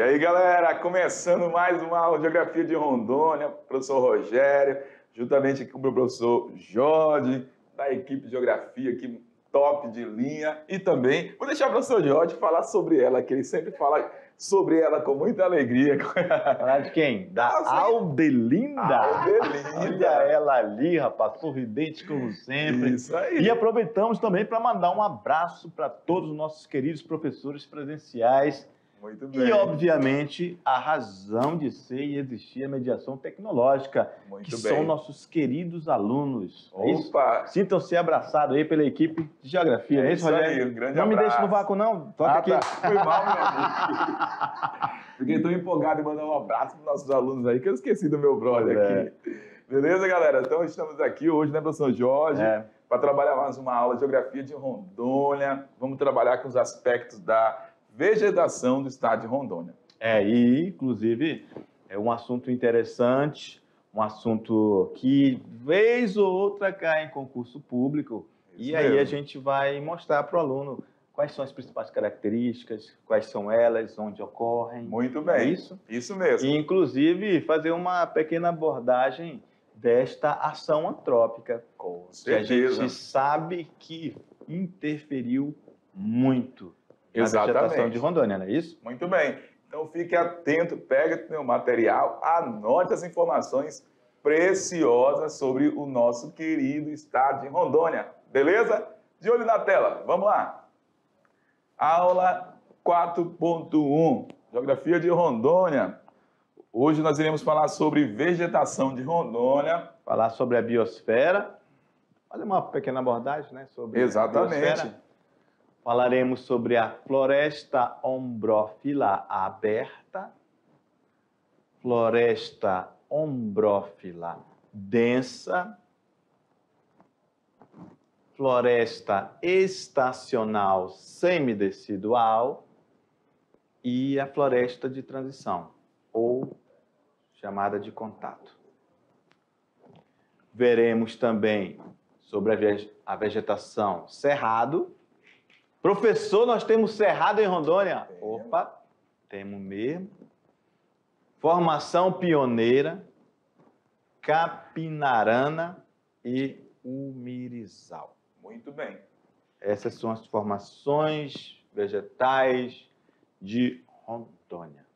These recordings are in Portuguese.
E aí, galera, começando mais uma aula de Geografia de Rondônia, professor Rogério, juntamente aqui com o meu professor Jorge, da equipe de Geografia aqui, top de linha. E também vou deixar o professor Jorge falar sobre ela, que ele sempre fala sobre ela com muita alegria. Falar de quem? Da Nossa, Aldelinda. Aldelinda. Olha ela ali, rapaz, sorridente como sempre. Isso aí. E aproveitamos também para mandar um abraço para todos os nossos queridos professores presenciais. Muito bem. E, obviamente, a razão de ser e existir a mediação tecnológica, Muito que bem. são nossos queridos alunos. É isso? Opa! Sintam-se abraçados aí pela equipe de Geografia. É isso aí, um grande Não me abraço. deixe no vácuo, não. Toca aqui. Tá. Foi mal, meu amigo. Fiquei tão empolgado em mandar um abraço para os nossos alunos aí, que eu esqueci do meu brother aqui. Beleza, galera? Então, estamos aqui hoje, né, professor Jorge, para trabalhar mais uma aula de Geografia de Rondônia. Vamos trabalhar com os aspectos da vegetação do estado de Rondônia. E, inclusive, é um assunto interessante, um assunto que, vez ou outra, cai em concurso público. Isso e aí mesmo. a gente vai mostrar para o aluno quais são as principais características, quais são elas, onde ocorrem. Muito bem. É isso? Isso mesmo. E, inclusive, fazer uma pequena abordagem desta ação antrópica. Com Que a certeza. gente sabe que interferiu muito na Exatamente. vegetação de Rondônia, não é isso? Muito bem. Então fique atento, pega o seu material, anote as informações preciosas sobre o nosso querido estado de Rondônia. Beleza? De olho na tela. Vamos lá. Aula 4.1, Geografia de Rondônia. Hoje nós iremos falar sobre vegetação de Rondônia. Falar sobre a biosfera, fazer uma pequena abordagem, né, sobre a Exatamente. biosfera. Falaremos sobre a floresta ombrófila aberta, floresta ombrófila densa, floresta estacional semidecidual e a floresta de transição, ou chamada de contato. Veremos também sobre a vegetação cerrado. Professor, nós temos cerrado em Rondônia? Opa, temos mesmo. Formação pioneira, capinarana e umirizal. Muito bem. Essas são as formações vegetais de Rondônia.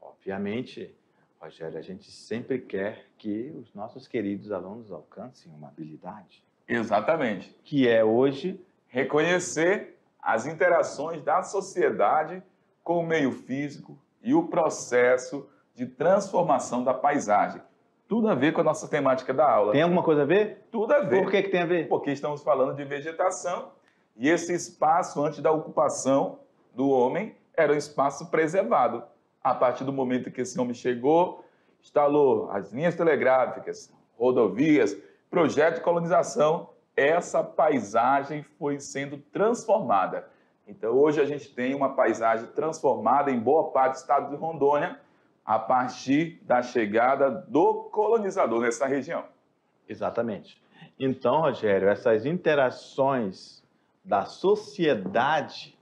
Obviamente, Rogério, a gente sempre quer que os nossos queridos alunos alcancem uma habilidade. Exatamente. Que é hoje reconhecer as interações da sociedade com o meio físico e o processo de transformação da paisagem. Tudo a ver com a nossa temática da aula. Tem alguma coisa a ver? Tudo a ver. Por que tem a ver? Porque estamos falando de vegetação e esse espaço antes da ocupação do homem era um espaço preservado. A partir do momento que esse homem chegou, instalou as linhas telegráficas, rodovias, projeto de colonização, essa paisagem foi sendo transformada. Então, hoje a gente tem uma paisagem transformada em boa parte do estado de Rondônia a partir da chegada do colonizador nessa região. Exatamente. Então, Rogério, essas interações da sociedade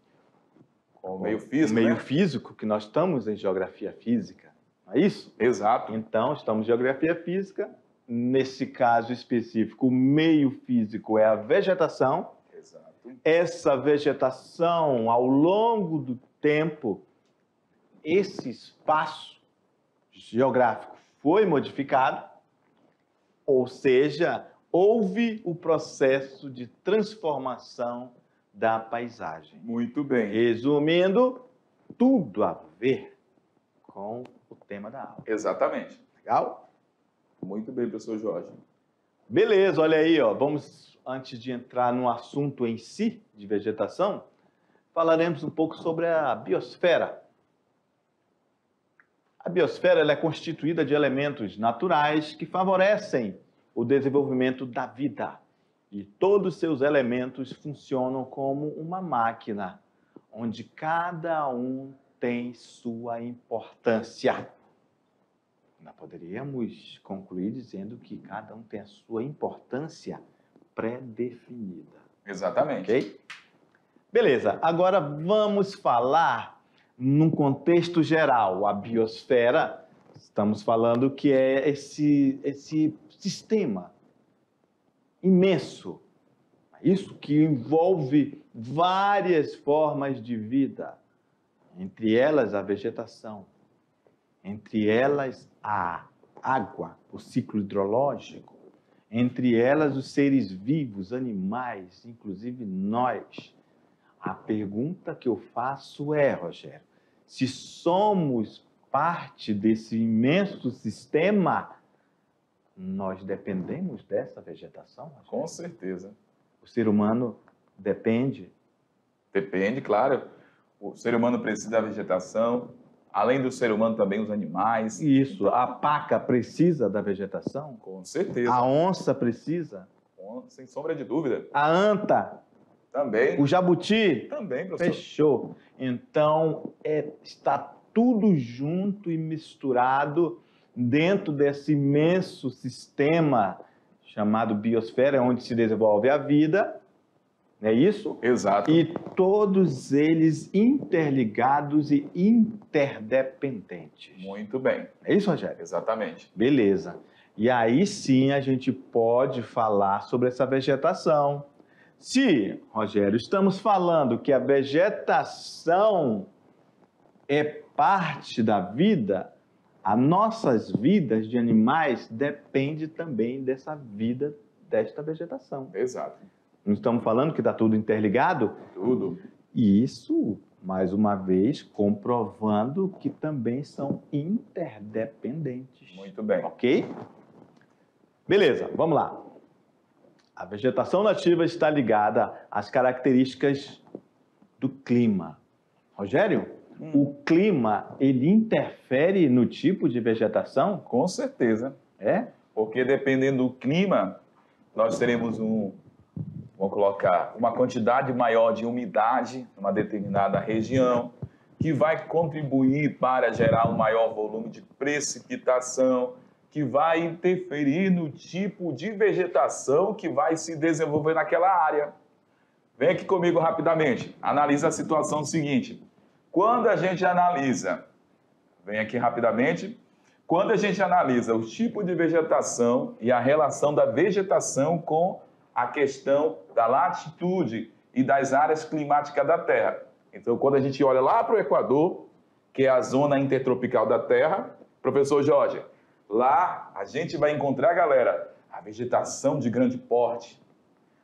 com o meio físico, meio físico, que nós estamos em geografia física, não é isso? Exato. Então, estamos em geografia física. Nesse caso específico, o meio físico é a vegetação. Exato. Essa vegetação, ao longo do tempo, esse espaço geográfico foi modificado, ou seja, houve o processo de transformação da paisagem. Muito bem. Resumindo, tudo a ver com o tema da aula. Exatamente. Legal? Muito bem, professor Jorge. Beleza, olha aí, ó. Vamos, antes de entrar no assunto em si, de vegetação, falaremos um pouco sobre a biosfera. A biosfera ela é constituída de elementos naturais que favorecem o desenvolvimento da vida. E todos os seus elementos funcionam como uma máquina, onde cada um tem sua importância. Nós poderíamos concluir dizendo que cada um tem a sua importância pré-definida. Exatamente. Ok? Beleza, agora vamos falar num contexto geral, a biosfera, estamos falando que é esse sistema imenso, isso que envolve várias formas de vida, entre elas a vegetação, entre elas a água, o ciclo hidrológico, entre elas os seres vivos, animais, inclusive nós. A pergunta que eu faço é, Rogério, se somos parte desse imenso sistema, nós dependemos dessa vegetação, Rogério? Com certeza. O ser humano depende? Depende, claro. O ser humano precisa da vegetação, além do ser humano também os animais. Isso, a paca precisa da vegetação? Com certeza. A onça precisa? Sem sombra de dúvida. A anta? Também. O jabuti? Também, professor. Fechou. Então, está tudo junto e misturado dentro desse imenso sistema chamado biosfera, onde se desenvolve a vida, não é isso? Exato. E todos eles interligados e interdependentes. Muito bem. É isso, Rogério? Exatamente. Beleza. E aí sim a gente pode falar sobre essa vegetação. Se, Rogério, estamos falando que a vegetação é parte da vida, as nossas vidas de animais dependem também dessa vida, desta vegetação. Exato. Não estamos falando que está tudo interligado? Tudo. E isso, mais uma vez, comprovando que também são interdependentes. Muito bem. Ok? Beleza, vamos lá. A vegetação nativa está ligada às características do clima. Rogério, o clima, ele interfere no tipo de vegetação? Com certeza. É? Porque dependendo do clima, nós teremos vamos colocar, uma quantidade maior de umidade numa determinada região, que vai contribuir para gerar um maior volume de precipitação, que vai interferir no tipo de vegetação que vai se desenvolver naquela área. Vem aqui comigo rapidamente, analisa a situação seguinte. Quando a gente analisa, vem aqui rapidamente, quando a gente analisa o tipo de vegetação e a relação da vegetação com a questão da latitude e das áreas climáticas da Terra. Então, quando a gente olha lá para o Equador, que é a zona intertropical da Terra, professor Jorge, lá a gente vai encontrar, galera, a vegetação de grande porte.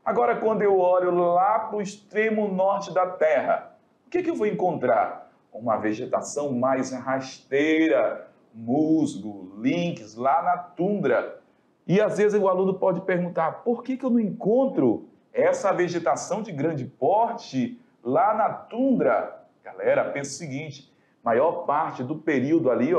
Agora, quando eu olho lá para o extremo norte da Terra, o que eu vou encontrar? Uma vegetação mais rasteira, musgo, lynx, lá na tundra. E às vezes o aluno pode perguntar, por que eu não encontro essa vegetação de grande porte lá na tundra? Galera, pensa o seguinte, maior parte do período ali,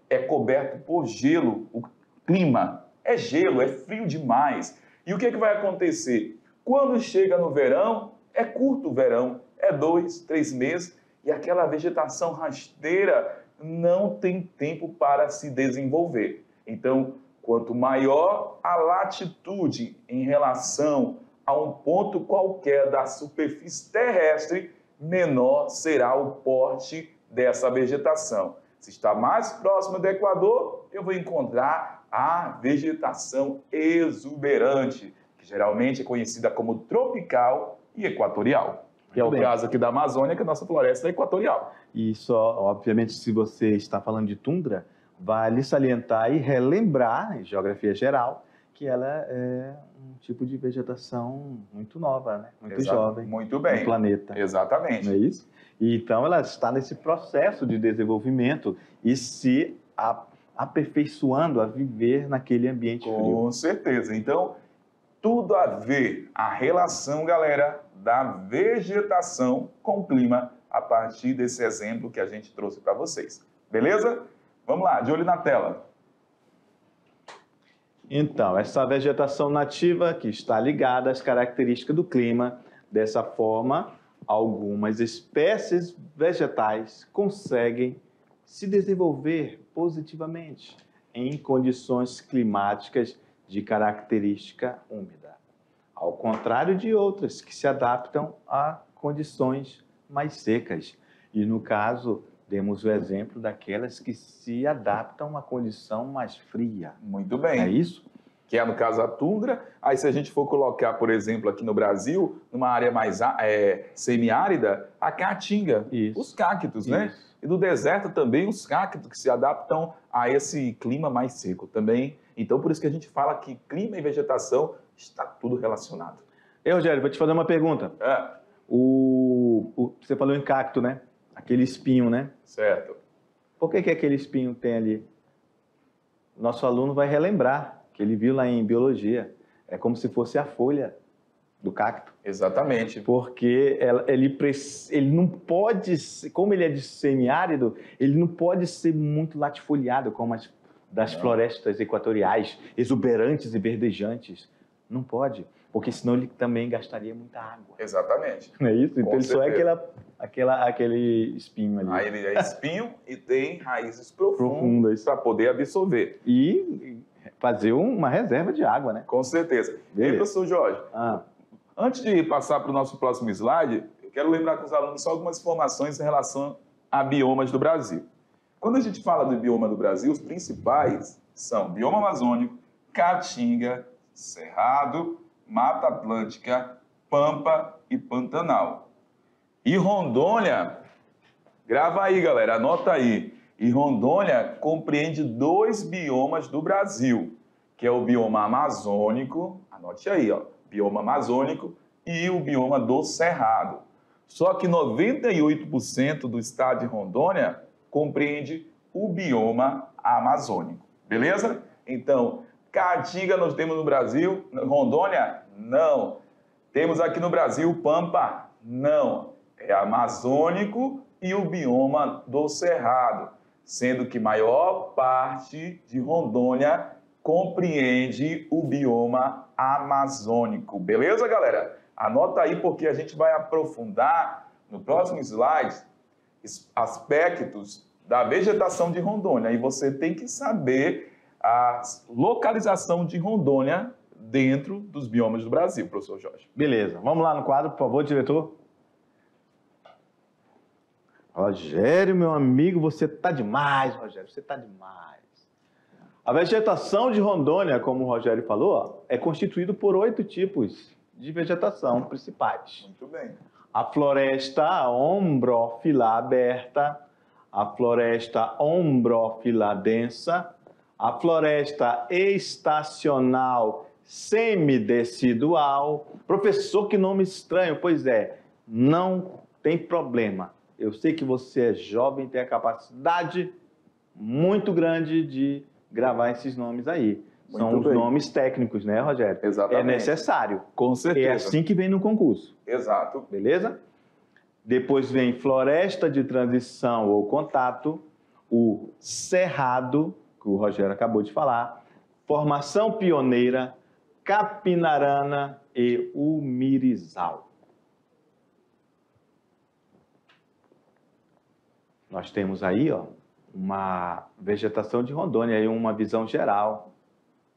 é coberto por gelo. O clima é gelo, é frio demais. E o que vai acontecer? Quando chega no verão, é curto o verão, é 2, 3 meses, e aquela vegetação rasteira não tem tempo para se desenvolver. Então, quanto maior a latitude em relação a um ponto qualquer da superfície terrestre, menor será o porte dessa vegetação. Se está mais próximo do Equador, eu vou encontrar a vegetação exuberante, que geralmente é conhecida como tropical e equatorial. Que é o caso aqui da Amazônia, que a nossa floresta é equatorial. E só, obviamente, se você está falando de tundra, vale salientar e relembrar, em geografia geral, que ela é um tipo de vegetação muito nova, né? Muito jovem. Muito bem. No planeta. Exatamente. Não é isso? E então ela está nesse processo de desenvolvimento e se aperfeiçoando a viver naquele ambiente frio. Com certeza. Então, tudo a ver a relação, galera, da vegetação com o clima a partir desse exemplo que a gente trouxe para vocês. Beleza? Vamos lá, de olho na tela. Então, essa vegetação nativa que está ligada às características do clima, dessa forma, algumas espécies vegetais conseguem se desenvolver positivamente em condições climáticas de característica úmida, ao contrário de outras que se adaptam a condições mais secas. E no caso demos o exemplo daquelas que se adaptam a uma condição mais fria. Muito bem. É isso? Que é, no caso, a tundra. Aí, se a gente for colocar, por exemplo, aqui no Brasil, numa área mais semiárida, a caatinga, Isso. os cactos, né? Isso. E do deserto também, os cactos que se adaptam a esse clima mais seco também. Então, por isso que a gente fala que clima e vegetação está tudo relacionado. Ei, Rogério, vou te fazer uma pergunta. Você falou em cacto, né? Aquele espinho, né? Certo. Por que aquele espinho tem ali? Nosso aluno vai relembrar que ele viu lá em biologia. É como se fosse a folha do cacto. Exatamente. Porque ele não pode, como ele é de semiárido, ele não pode ser muito latifoliado como as das florestas equatoriais, exuberantes e verdejantes. Não pode, porque senão ele também gastaria muita água. Exatamente. Não é isso? Então Com ele só é certeza. aquele espinho ali. Aí ele é espinho e tem raízes profundas Profundas. para poder absorver. E fazer uma reserva de água, né? Com certeza. E aí, Beleza. professor Jorge, Ah, antes de passar para o nosso próximo slide, eu quero lembrar com os alunos só algumas informações em relação a biomas do Brasil. Quando a gente fala do bioma do Brasil, os principais são bioma amazônico, caatinga, cerrado, mata atlântica, pampa e pantanal. E Rondônia, grava aí, galera, anota aí. E Rondônia compreende 2 biomas do Brasil, que é o bioma amazônico, anote aí, ó, bioma amazônico e o bioma do cerrado. Só que 98% do estado de Rondônia compreende o bioma amazônico, beleza? Então, caatinga nós temos no Brasil, Rondônia, não. Temos aqui no Brasil pampa, não. É amazônico e o bioma do cerrado, sendo que maior parte de Rondônia compreende o bioma amazônico. Beleza, galera? Anota aí porque a gente vai aprofundar no próximo slide aspectos da vegetação de Rondônia. E você tem que saber a localização de Rondônia dentro dos biomas do Brasil, professor Jorge. beleza. Vamos lá no quadro, por favor, diretor. Rogério, meu amigo, você tá demais, Rogério, você tá demais. A vegetação de Rondônia, como o Rogério falou, ó, é constituído por 8 tipos de vegetação principais. Muito bem. A floresta ombrófila aberta, a floresta ombrófila densa, a floresta estacional semidecidual. Professor, que nome estranho. Pois é, não tem problema. Eu sei que você é jovem, tem a capacidade muito grande de gravar esses nomes aí. São Muito os bem. nomes técnicos, né, Rogério? Exatamente. É necessário. Com certeza. É assim que vem no concurso. Exato. Beleza? Depois vem floresta de transição ou contato, o cerrado, que o Rogério acabou de falar, formação pioneira, capinarana e o mirizal. Nós temos aí, ó, uma vegetação de Rondônia e uma visão geral,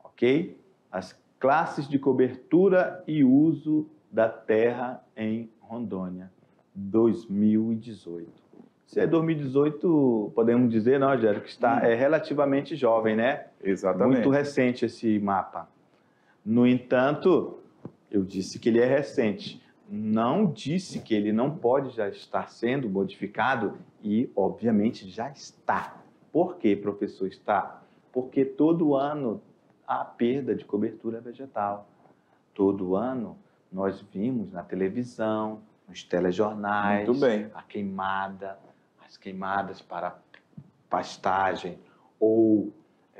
ok? As classes de cobertura e uso da terra em Rondônia, 2018. Se é 2018, podemos dizer, não, Rogério, que é relativamente jovem, né? Exatamente. Muito recente esse mapa. No entanto, eu disse que ele é recente. Não disse que ele não pode já estar sendo modificado e, obviamente, já está. Por que, professor, está? Porque todo ano há perda de cobertura vegetal. Todo ano nós vimos na televisão, nos telejornais, Muito bem. as queimadas para pastagem ou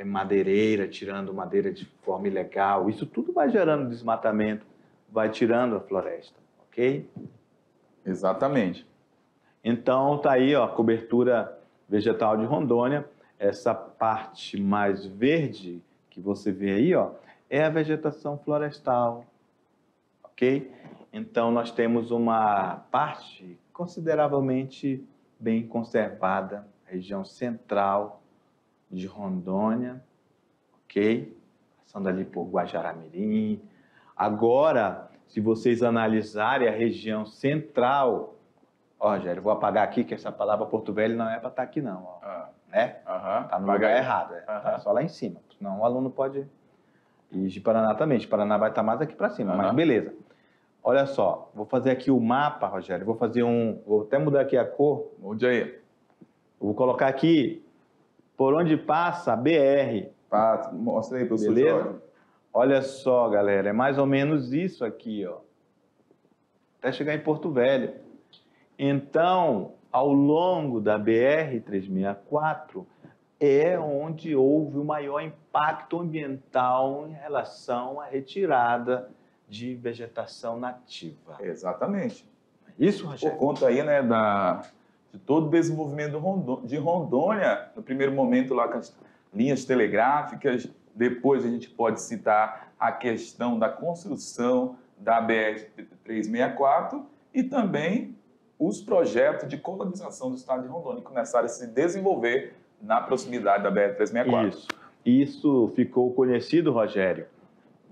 madeireira, tirando madeira de forma ilegal. Isso tudo vai gerando desmatamento, vai tirando a floresta, ok? Exatamente. Então, tá aí, ó, a cobertura vegetal de Rondônia. Essa parte mais verde que você vê aí, ó, é a vegetação florestal, ok? Então, nós temos uma parte consideravelmente bem conservada, região central de Rondônia, ok? Passando ali por Guajará-Mirim. Agora, se vocês analisarem a região central Ó, Rogério, vou apagar aqui que essa palavra Porto Velho não é para estar aqui não, ó. Né? Tá no lugar errado, tá só lá em cima. Senão o aluno pode... E de Paraná também. De Paraná vai estar mais aqui para cima, mas beleza. Olha só, vou fazer aqui o mapa, Rogério. Vou fazer vou até mudar aqui a cor. Mude aí. Eu vou colocar aqui por onde passa a BR. Mostra aí, professor Beleza? Jorge. Olha só, galera, é mais ou menos isso aqui, ó. Até chegar em Porto Velho. Então, ao longo da BR-364, é onde houve o maior impacto ambiental em relação à retirada de vegetação nativa. Exatamente. Isso, Por Rogério? conta aí, né, de todo o desenvolvimento de Rondônia, no primeiro momento lá com as linhas telegráficas, depois a gente pode citar a questão da construção da BR-364 e também os projetos de colonização do estado de Rondônia que começaram a se desenvolver na proximidade da BR-364. Isso ficou conhecido, Rogério,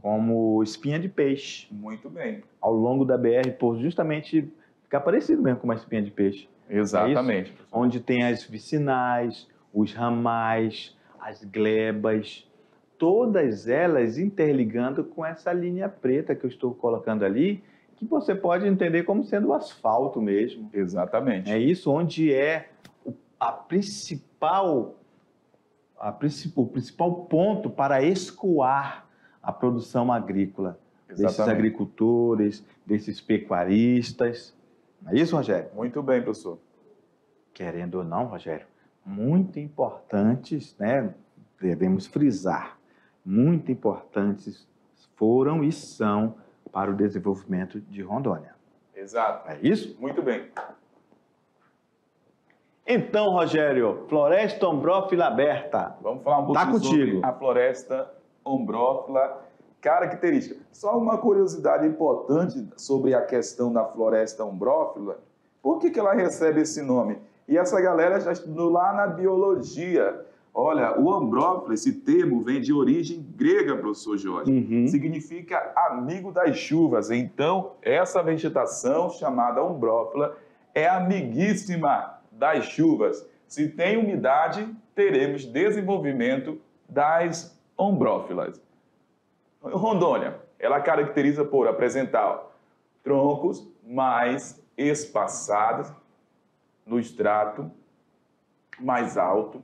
como espinha de peixe. Muito bem. Ao longo da BR, por justamente ficar parecido mesmo com uma espinha de peixe. Exatamente. É onde tem as vicinais, os ramais, as glebas, todas elas interligando com essa linha preta que eu estou colocando ali, que você pode entender como sendo o asfalto mesmo. Exatamente. É isso onde é o principal ponto para escoar a produção agrícola. Exatamente. Desses agricultores, desses pecuaristas. Não é isso, Rogério? Muito bem, professor. Querendo ou não, Rogério, muito importantes, né? Devemos frisar, muito importantes foram e são para o desenvolvimento de Rondônia. Exato. É isso? Muito bem. Então, Rogério, floresta ombrófila aberta. Vamos falar um pouquinho sobre a floresta ombrófila característica. Só uma curiosidade importante sobre a questão da floresta ombrófila. Por que ela recebe esse nome? E essa galera já estudou lá na biologia. Olha, o ombrófila, esse termo vem de origem grega, professor Jorge. Significa amigo das chuvas. Então, essa vegetação chamada ombrófila é amiguíssima das chuvas. Se tem umidade, teremos desenvolvimento das ombrófilas. Rondônia, ela caracteriza por apresentar troncos mais espaçados no estrato mais alto.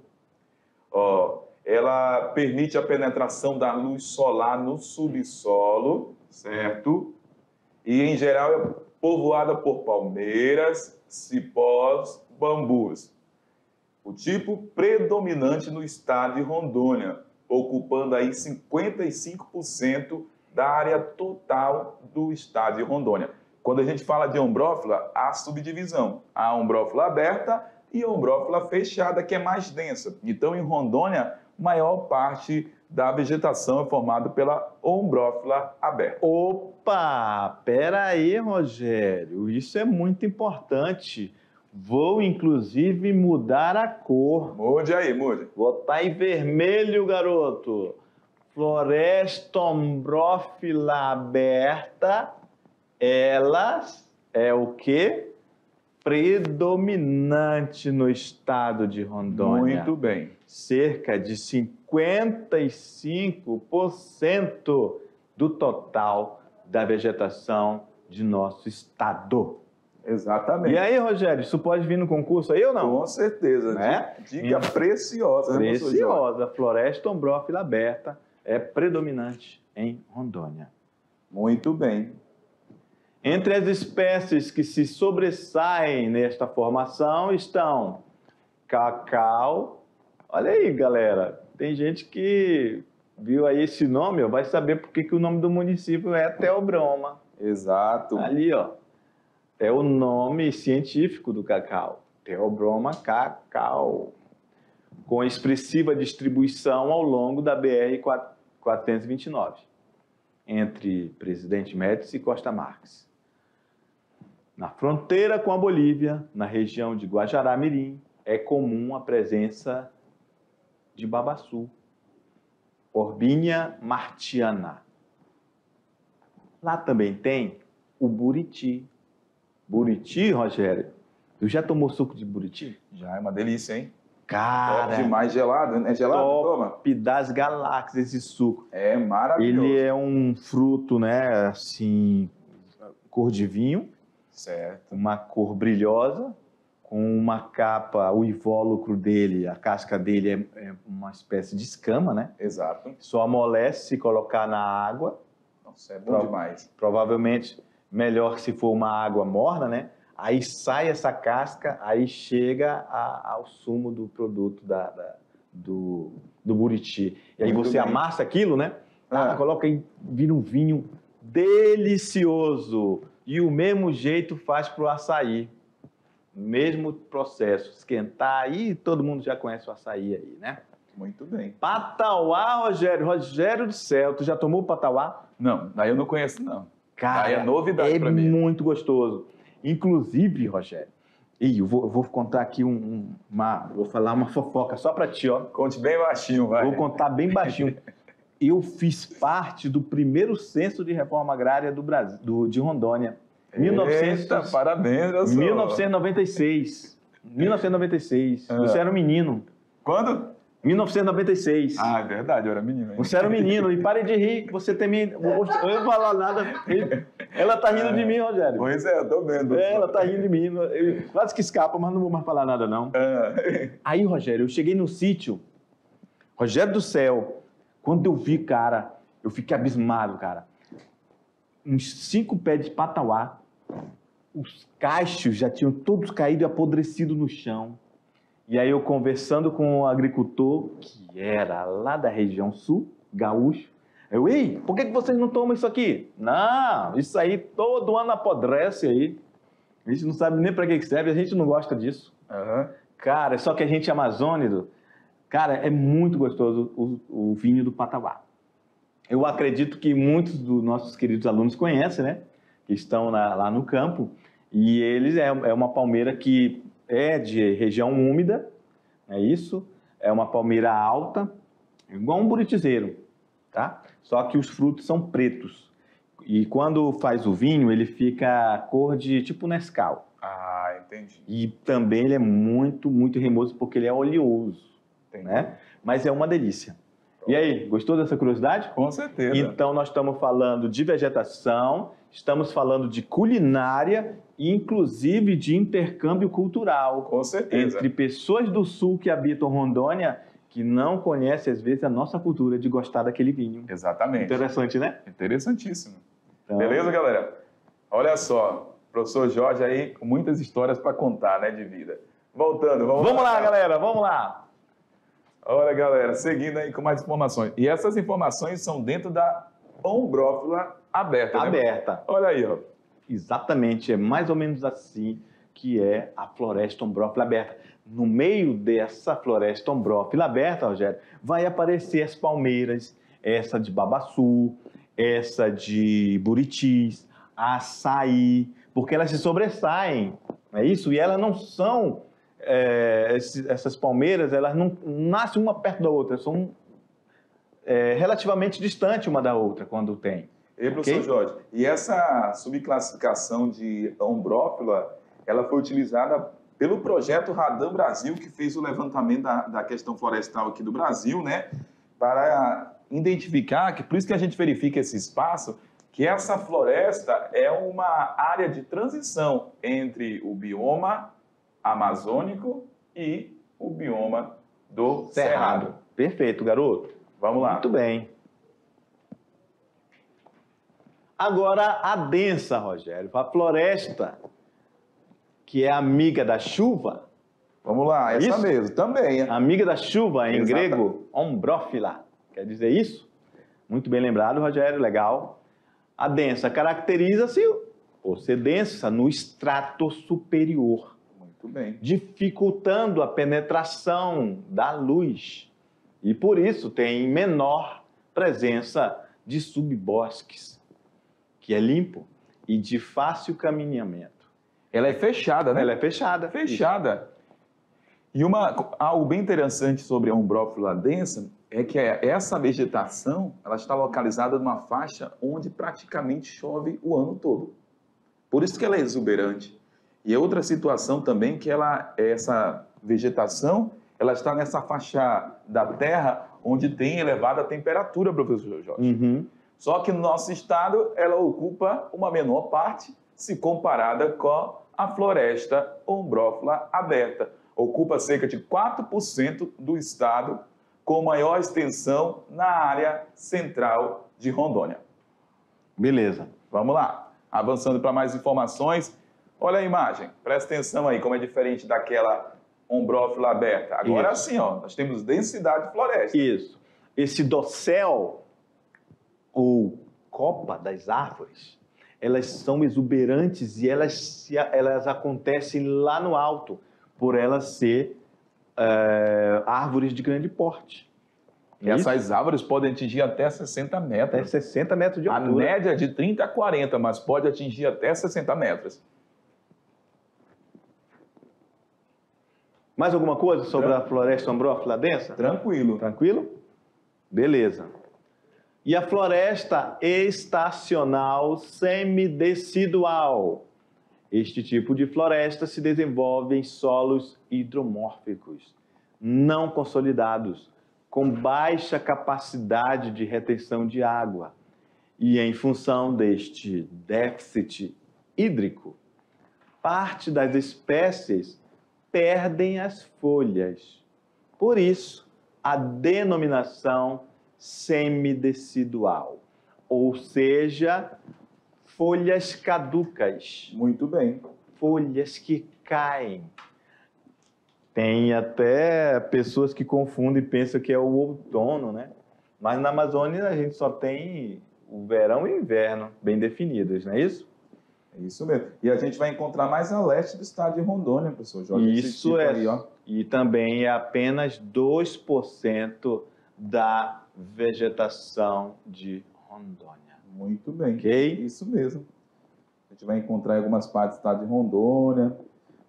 Ela permite a penetração da luz solar no subsolo, certo? E, em geral, é povoada por palmeiras, cipós, bambus. O tipo predominante no estado de Rondônia, ocupando aí 55% da área total do estado de Rondônia. Quando a gente fala de ombrófila, há subdivisão. Há ombrófila aberta e ombrófila fechada, que é mais densa. Então, em Rondônia, maior parte da vegetação é formada pela ombrófila aberta. Opa! Pera aí, Rogério. Isso é muito importante. Vou, inclusive, mudar a cor. Mude aí, mude. Botar em vermelho, garoto. Floresta ombrófila aberta, ela é o quê? Predominante no estado de Rondônia. Muito bem. Cerca de 55% do total da vegetação de nosso estado. Exatamente. E aí, Rogério, isso pode vir no concurso aí ou não? Com certeza. Né? Dica preciosa. Preciosa. Floresta ombrófila aberta é predominante em Rondônia. Muito bem. Entre as espécies que se sobressaem nesta formação estão cacau. Olha aí, galera. Tem gente que viu aí esse nome, ó, vai saber por que o nome do município é Theobroma. Exato. Ali, ó. É o nome científico do cacau. Theobroma cacau. Com expressiva distribuição ao longo da BR-429, entre Presidente Médici e Costa Marques. Na fronteira com a Bolívia, na região de Guajará-Mirim, é comum a presença de babaçu, Orbínia martiana. Lá também tem o buriti. Buriti, Rogério, Tu já tomou suco de buriti? Já é uma delícia, hein? Cara, Top demais, gelado. É gelado? Toma. top das galáxias esse suco. É maravilhoso. Ele é um fruto, né, assim, cor de vinho, Certo. uma cor brilhosa, com uma capa, o invólucro dele, a casca dele é uma espécie de escama, né? Exato. Só amolece se colocar na água. Nossa, é bom demais. Provavelmente melhor se for uma água morna, né? Aí sai essa casca, aí chega ao sumo do produto do buriti. E aí Muito você bem. amassa aquilo, né? Coloca aí, vira um vinho delicioso. E o mesmo jeito faz para o açaí. Mesmo processo. Esquentar aí, todo mundo já conhece o açaí aí, né? Muito bem. Patauá, Rogério. Rogério do céu, tu já tomou patauá? Não, daí eu não conheço, não. Cara, Daí é novidade pra mim. É muito gostoso. Inclusive, Rogério, eu vou contar aqui vou falar uma fofoca só pra ti, ó. Conte bem baixinho, vai. Vou contar bem baixinho. Eu fiz parte do primeiro censo de reforma agrária do Brasil, de Rondônia. Eita, parabéns, eu sou. 1996. 1996. Você era um menino. Quando? 1996. Ah, é verdade, eu era menino. Hein? Você era um menino. E pare de rir, que você tem me... Eu não vou falar nada. Ela tá rindo de mim, Rogério. Pois é, eu tô vendo. Ela tá rindo de mim. Eu quase que escapa, mas não vou mais falar nada, não. Aí, Rogério, eu cheguei no sítio. Rogério do céu. Quando eu vi, cara, eu fiquei abismado, cara. Uns 5 pés de patauá. Os cachos já tinham todos caído e apodrecido no chão. E aí eu conversando com um agricultor, que era lá da região sul, gaúcho. Ei, por que vocês não tomam isso aqui? Não, isso aí todo ano apodrece aí. A gente não sabe nem para que serve, a gente não gosta disso. Cara, só que a gente é amazônico. Cara, é muito gostoso o vinho do patauá. Eu acredito que muitos dos nossos queridos alunos conhecem, né? Que estão lá no campo. E eles é uma palmeira que é de região úmida, é isso? É uma palmeira alta, igual um buritizeiro, tá? Só que os frutos são pretos. E quando faz o vinho, ele fica cor de tipo Nescau. Ah, entendi. E também ele é muito, muito remoso porque ele é oleoso, né? Mas é uma delícia. E aí, gostou dessa curiosidade? Com certeza. Então, nós estamos falando de vegetação, estamos falando de culinária e, inclusive, de intercâmbio cultural. Com certeza. Entre pessoas do Sul que habitam Rondônia, que não conhecem, às vezes, a nossa cultura de gostar daquele vinho. Exatamente. Interessante, né? Interessantíssimo. Então... Beleza, galera? Olha só, professor Jorge aí com muitas histórias para contar, né, de vida. Voltando, vamos lá, galera, vamos lá. Olha, galera, seguindo aí com mais informações. E essas informações são dentro da ombrófila aberta, né? Aberta. Olha aí, ó. Exatamente, é mais ou menos assim que é a floresta ombrófila aberta. No meio dessa floresta ombrófila aberta, Rogério, vai aparecer as palmeiras, essa de babaçu, essa de buritis, açaí, porque elas se sobressaem, não é isso? E elas não são... essas palmeiras, elas não nascem uma perto da outra, são relativamente distantes uma da outra quando tem. E professor Jorge, e essa subclassificação de ombrófila, ela foi utilizada pelo projeto Radan Brasil, que fez o levantamento da questão florestal aqui do Brasil, né, para identificar, que por isso que a gente verifica esse espaço, que essa floresta é uma área de transição entre o bioma amazônico e o bioma do Cerrado. Perfeito, garoto. Vamos lá. Muito bem. Agora, a densa, Rogério, a floresta, que é amiga da chuva. Vamos lá, essa isso? mesmo, também. Amiga da chuva, em grego, ombrófila. Quer dizer isso? Muito bem lembrado, Rogério, legal. A densa caracteriza-se por ser densa no estrato superior. Muito bem. Dificultando a penetração da luz. E por isso tem menor presença de subbosques, que é limpo e de fácil caminhamento. Ela é fechada, né? Ela é fechada. Fechada. E algo bem interessante sobre a ombrófila densa é que essa vegetação ela está localizada numa faixa onde praticamente chove o ano todo. Por isso que ela é exuberante. E é outra situação também que essa vegetação, ela está nessa faixa da terra onde tem elevada temperatura, professor Jorge. Uhum. Só que no nosso estado, ela ocupa uma menor parte se comparada com a floresta ombrófila aberta. Ocupa cerca de 4% do estado, com maior extensão na área central de Rondônia. Beleza. Vamos lá. Avançando para mais informações. Olha a imagem. Presta atenção aí, como é diferente daquela ombrófila aberta. Agora Isso. sim, ó, nós temos densidade de floresta. Isso. Esse dossel, ou copa das árvores, elas são exuberantes e elas acontecem lá no alto, por elas ser árvores de grande porte. E essas árvores podem atingir até 60 metros. Até 60 metros de A altura. média é de 30 a 40, mas pode atingir até 60 metros. Mais alguma coisa sobre a floresta ombrófila densa? Tranquilo. Tranquilo? Beleza. E a floresta estacional semidecidual. Este tipo de floresta se desenvolve em solos hidromórficos, não consolidados, com baixa capacidade de retenção de água. E em função deste déficit hídrico, parte das espécies perdem as folhas. Por isso, a denominação semidecidual, ou seja, folhas caducas, Muito bem. folhas que caem. Tem até pessoas que confundem e pensam que é o outono, né? Mas na Amazônia a gente só tem o verão e o inverno bem definidos, não é isso? É isso mesmo. E a gente vai encontrar mais a leste do estado de Rondônia, professor Jorge. esse Isso tipo é. aí, ó. E também é apenas 2% da vegetação de Rondônia. Muito bem. Ok? Isso mesmo. A gente vai encontrar em algumas partes do estado de Rondônia,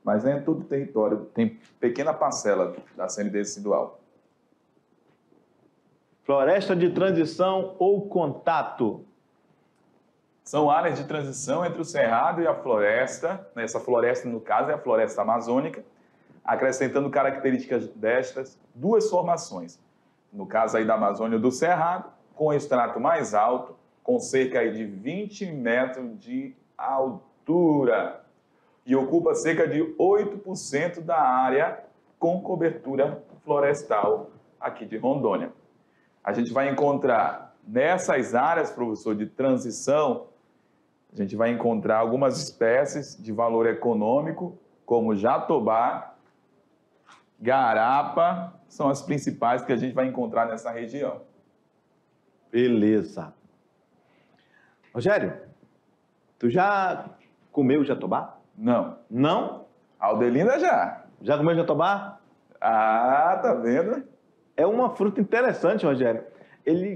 mas não é em todo o território. Tem pequena parcela da semidecidual. Floresta de transição ou contato? São áreas de transição entre o cerrado e a floresta. Essa floresta, no caso, é a floresta amazônica, acrescentando características destas duas formações. No caso aí da Amazônia do Cerrado, com o extrato mais alto, com cerca aí de 20 metros de altura. E ocupa cerca de 8% da área com cobertura florestal aqui de Rondônia. A gente vai encontrar nessas áreas, professor, de transição, a gente vai encontrar algumas espécies de valor econômico, como jatobá, garapa, são as principais que a gente vai encontrar nessa região. Beleza. Rogério, tu já comeu jatobá? Não. Não? Aldelinda já. Já comeu jatobá? Ah, tá vendo? É uma fruta interessante, Rogério.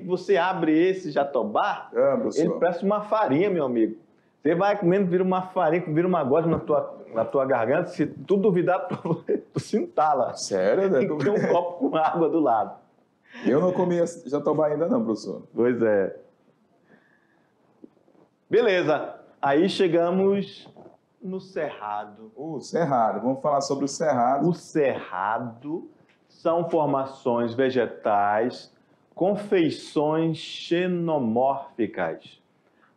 Você abre esse jatobá, professor. ele parece uma farinha, meu amigo. Você vai comendo, vira uma farinha, vira uma gosma na tua garganta. Se tu duvidar, tu se entala. Sério? Né? Tem que ter um copo com água do lado. Eu não comi jatobá ainda não, professor. Pois é. Beleza. Aí chegamos no cerrado. O cerrado. Vamos falar sobre o cerrado. O cerrado são formações vegetais com feições xenomórficas,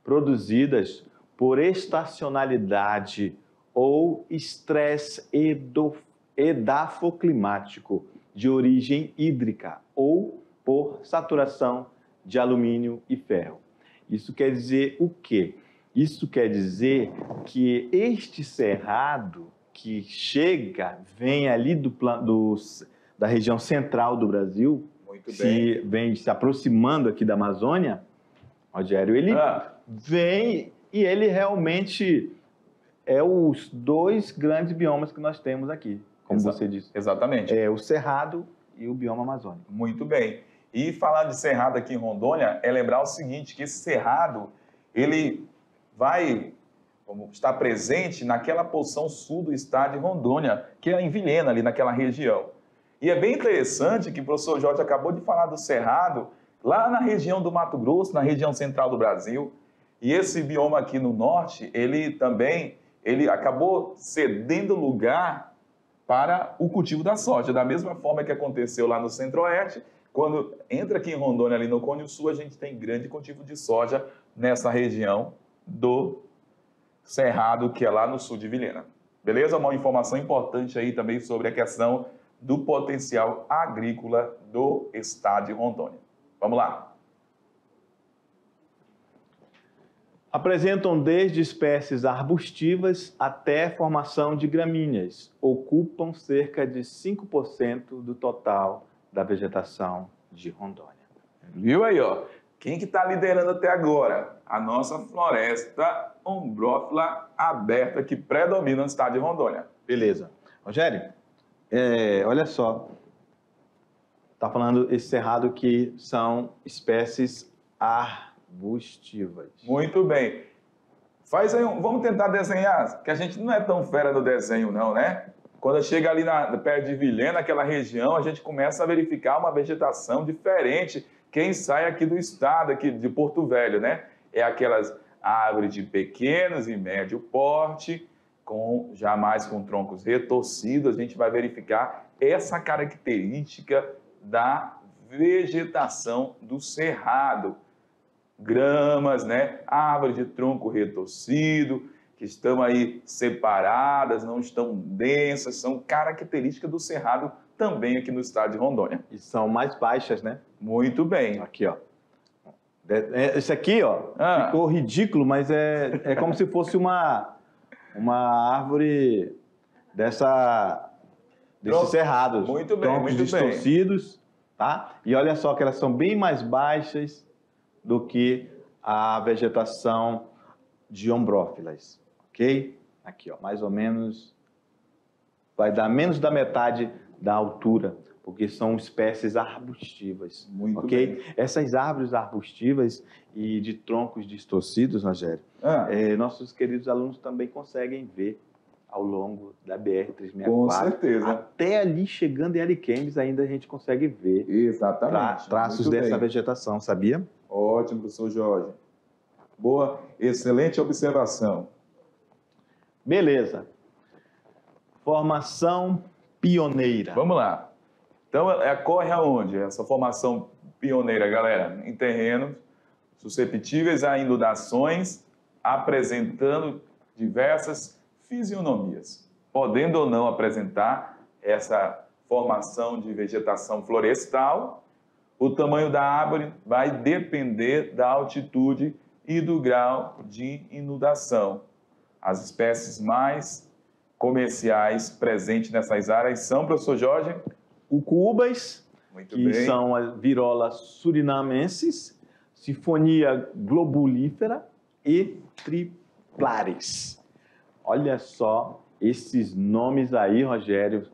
produzidas por estacionalidade ou estresse edafoclimático de origem hídrica ou por saturação de alumínio e ferro. Isso quer dizer o quê? Isso quer dizer que este cerrado que vem ali da região central do Brasil, vem se aproximando aqui da Amazônia, Rogério, ele vem e ele realmente é os dois grandes biomas que nós temos aqui, como você disse. Exatamente. É o cerrado e o bioma amazônico. Muito bem. E falar de cerrado aqui em Rondônia é lembrar o seguinte, que esse cerrado, ele vai estar presente naquela porção sul do estado de Rondônia, que é em Vilhena, ali naquela região. E é bem interessante que o professor Jorge acabou de falar do cerrado, lá na região do Mato Grosso, na região central do Brasil. E esse bioma aqui no norte, ele também ele acabou cedendo lugar para o cultivo da soja. Da mesma forma que aconteceu lá no Centro-Oeste, quando entra aqui em Rondônia, ali no Cone Sul, a gente tem grande cultivo de soja nessa região do Cerrado, que é lá no sul de Vilhena. Beleza? Uma informação importante aí também sobre a questão do potencial agrícola do estado de Rondônia. Vamos lá. Apresentam desde espécies arbustivas até formação de gramíneas. Ocupam cerca de 5% do total da vegetação de Rondônia. Viu aí, ó? Quem que está liderando até agora? A nossa floresta ombrófila aberta que predomina no estado de Rondônia. Beleza. Rogério, olha só. Está falando esse cerrado que são espécies arbustivas. Muito bem. Faz aí vamos tentar desenhar, que a gente não é tão fera no desenho não, né? Quando chega ali perto de Vilhena, aquela região, a gente começa a verificar uma vegetação diferente. Quem sai aqui do estado, aqui de Porto Velho, né? É aquelas árvores de pequenos e médio porte, jamais com troncos retorcidos. A gente vai verificar essa característica da vegetação do cerrado. Gramas, né? Árvores de tronco retorcido, que estão aí separadas, não estão densas, são características do cerrado também aqui no estado de Rondônia. E são mais baixas, né? Muito bem. Aqui, ó. Esse aqui, ó, ficou ridículo, mas é como se fosse uma árvore desses cerrados. Muito bem, troncos muito distorcidos, tá? E olha só que elas são bem mais baixas do que a vegetação de ombrófilas, ok? Aqui, ó, mais ou menos, vai dar menos da metade da altura, porque são espécies arbustivas, muito ok? bem. Essas árvores arbustivas e de troncos distorcidos, Rogério, nossos queridos alunos também conseguem ver ao longo da BR-364. Com certeza. Até ali, chegando em Ariquemes, ainda a gente consegue ver exatamente traços dessa vegetação, sabia? Ótimo, professor Jorge. Boa, excelente observação. Beleza. Formação pioneira. Vamos lá. Então, ocorre aonde essa formação pioneira, galera? Em terrenos susceptíveis a inundações, apresentando diversas fisionomias, podendo ou não apresentar essa formação de vegetação florestal. O tamanho da árvore vai depender da altitude e do grau de inundação. As espécies mais comerciais presentes nessas áreas são, professor Jorge? Ucubas, que bem. São as virolas surinamenses, Sinfonia globulífera e triplares. Olha só esses nomes aí, Rogério.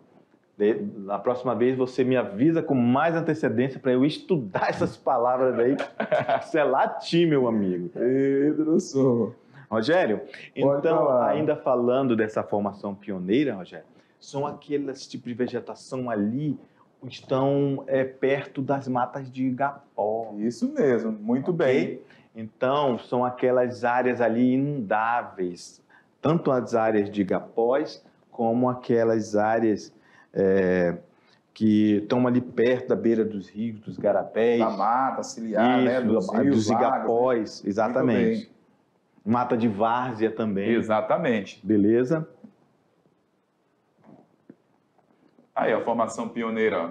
Na próxima vez você me avisa com mais antecedência para eu estudar essas palavras aí. Isso é latim, meu amigo. Professor. Rogério, Pode então, falar. ainda falando dessa formação pioneira, Rogério, são aqueles tipos de vegetação ali que estão perto das matas de igapó. Isso mesmo, muito bem. Então, são aquelas áreas ali inundáveis, tanto as áreas de igapós, como aquelas áreas que estão ali perto da beira dos rios, dos garapés. Da mata ciliar, né? Dos igapós, né? exatamente. Mata de várzea também. Exatamente. Beleza? Aí, a formação pioneira, ó.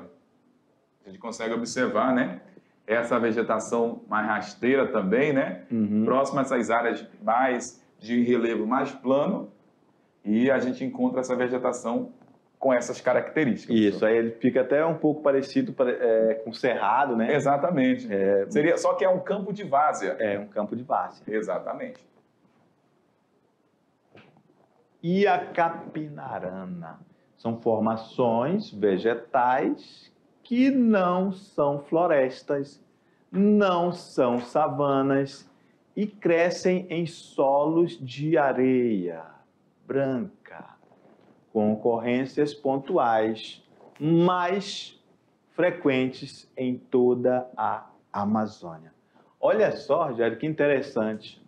A gente consegue observar, né? Essa vegetação mais rasteira também, né? Próxima a essas áreas mais de relevo mais plano, e a gente encontra essa vegetação com essas características. Isso, aí ele fica até um pouco parecido com cerrado, né? Exatamente. Só que é um campo de várzea. É um campo de várzea. Exatamente. E a capinarana? São formações vegetais que não são florestas, não são savanas e crescem em solos de areia branca, com ocorrências pontuais, mais frequentes em toda a Amazônia. Olha só, Rogério, que interessante.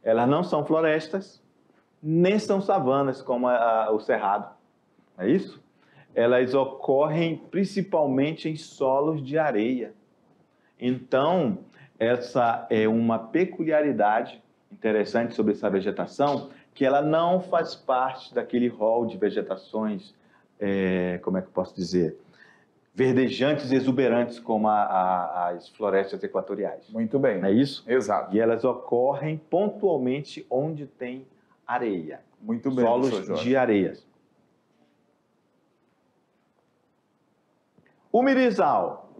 Elas não são florestas, nem são savanas como o cerrado, é isso? Elas ocorrem principalmente em solos de areia. Então, essa é uma peculiaridade interessante sobre essa vegetação, que ela não faz parte daquele rol de vegetações, como é que eu posso dizer, verdejantes e exuberantes como as florestas equatoriais. Muito bem. É isso? Exato. E elas ocorrem pontualmente onde tem areia. Muito bem, solos professor Jorge. de areias. O mirizal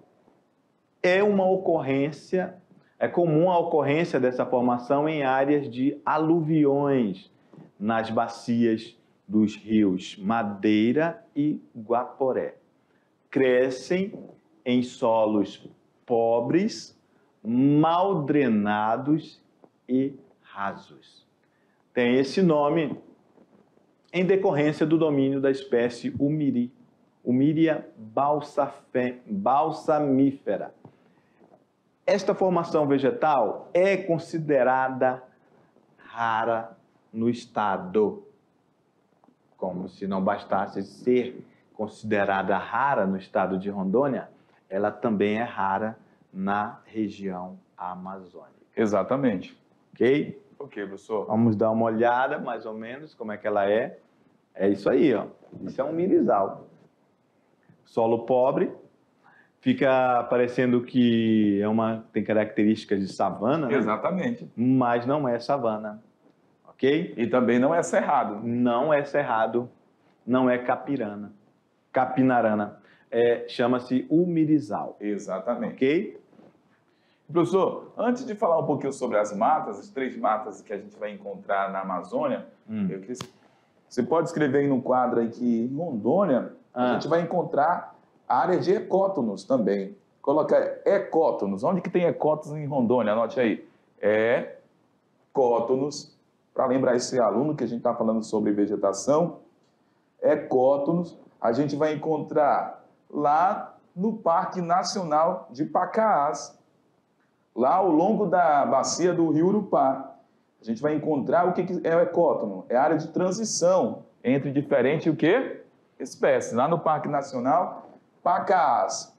é uma ocorrência, é comum a ocorrência dessa formação em áreas de aluviões, nas bacias dos rios Madeira e Guaporé. Crescem em solos pobres, mal drenados e rasos. Tem esse nome em decorrência do domínio da espécie Humiria balsamífera. Esta formação vegetal é considerada rara no estado. Como se não bastasse ser considerada rara no estado de Rondônia, ela também é rara na região amazônica. Exatamente. Ok? Ok, professor. Vamos dar uma olhada, mais ou menos, como é que ela é. É isso aí, ó. Isso é um mirizal. Solo pobre, fica parecendo que tem características de savana, né? Exatamente. Mas não é savana, ok? E também não é cerrado. Não é cerrado, não é capinarana. Chama-se mirizal, Exatamente. ok? Professor, antes de falar um pouquinho sobre as matas, as 3 matas que a gente vai encontrar na Amazônia, eu queria... Você pode escrever aí no quadro aí que em Rondônia a gente vai encontrar área de ecótonos também. Coloca ecótonos. Onde que tem ecótonos em Rondônia? Anote aí. Ecótonos, para lembrar esse aluno que a gente está falando sobre vegetação. Ecótonos, a gente vai encontrar lá no Parque Nacional de Pacaás, lá ao longo da bacia do Rio Urupá. A gente vai encontrar o que é o ecótono. É a área de transição entre diferentes o quê? Espécies. Lá no Parque Nacional Pacaás.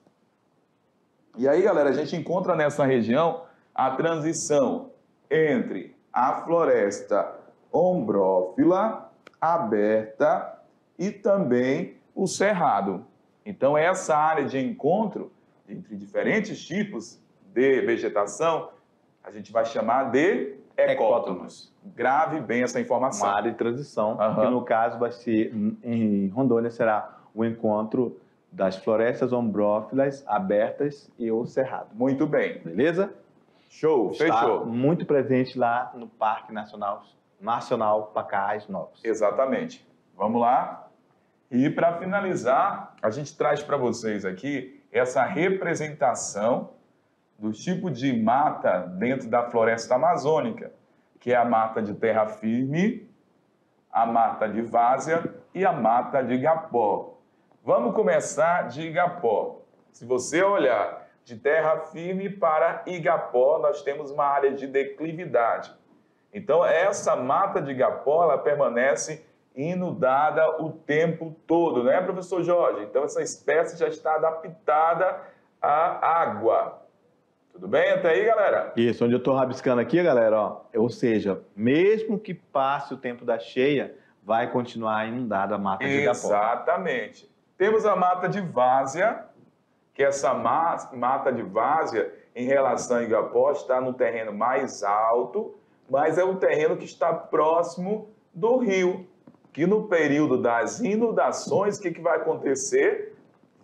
E aí, galera, a gente encontra nessa região a transição entre a floresta ombrófila, aberta e também o cerrado. Então, essa área de encontro entre diferentes tipos de vegetação, a gente vai chamar de ecótonos. Grave bem essa informação. Uma área de transição, que no caso vai ser, em Rondônia, será o encontro das florestas ombrófilas abertas e o cerrado. Muito bem. Beleza? Show, fechou. Está muito presente lá no Parque Nacional Pacaás Novos. Exatamente. Vamos lá. E para finalizar, a gente traz para vocês aqui essa representação do tipo de mata dentro da floresta amazônica, que é a mata de terra firme, a mata de várzea e a mata de igapó. Vamos começar de igapó. Se você olhar de terra firme para igapó, nós temos uma área de declividade. Então, essa mata de igapó, ela permanece inundada o tempo todo, não é, professor Jorge? Então, essa espécie já está adaptada à água. Tudo bem até aí, galera? Isso, onde eu estou rabiscando aqui, galera, ó, ou seja, mesmo que passe o tempo da cheia, vai continuar inundada a mata de igapó. Exatamente. Temos a mata de várzea, que essa mata de várzea, em relação a igapó, está no terreno mais alto, mas é um terreno que está próximo do rio, que no período das inundações, o que vai acontecer?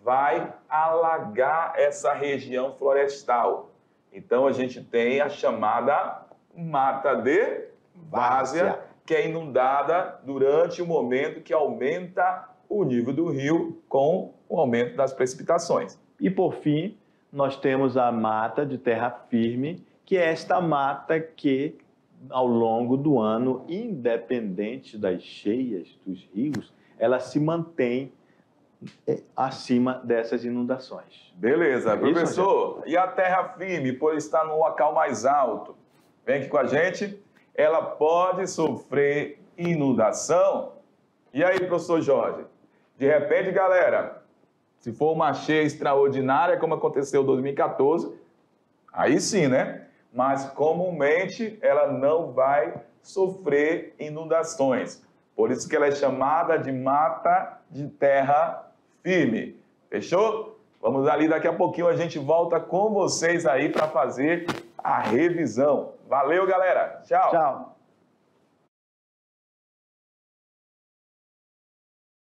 Vai alagar essa região florestal. Então, a gente tem a chamada mata de várzea, que é inundada durante o momento que aumenta o nível do rio com o aumento das precipitações. E, por fim, nós temos a mata de terra firme, que é esta mata que, ao longo do ano, independente das cheias dos rios, ela se mantém acima dessas inundações. Beleza, professor. E a terra firme, por estar no local mais alto, vem aqui com a gente, ela pode sofrer inundação. E aí, professor Jorge? De repente, galera, se for uma cheia extraordinária, como aconteceu em 2014, aí sim, né? Mas comumente ela não vai sofrer inundações. Por isso que ela é chamada de mata de terra firme. Fechou? Vamos ali, daqui a pouquinho a gente volta com vocês aí para fazer a revisão. Valeu, galera. Tchau. Tchau.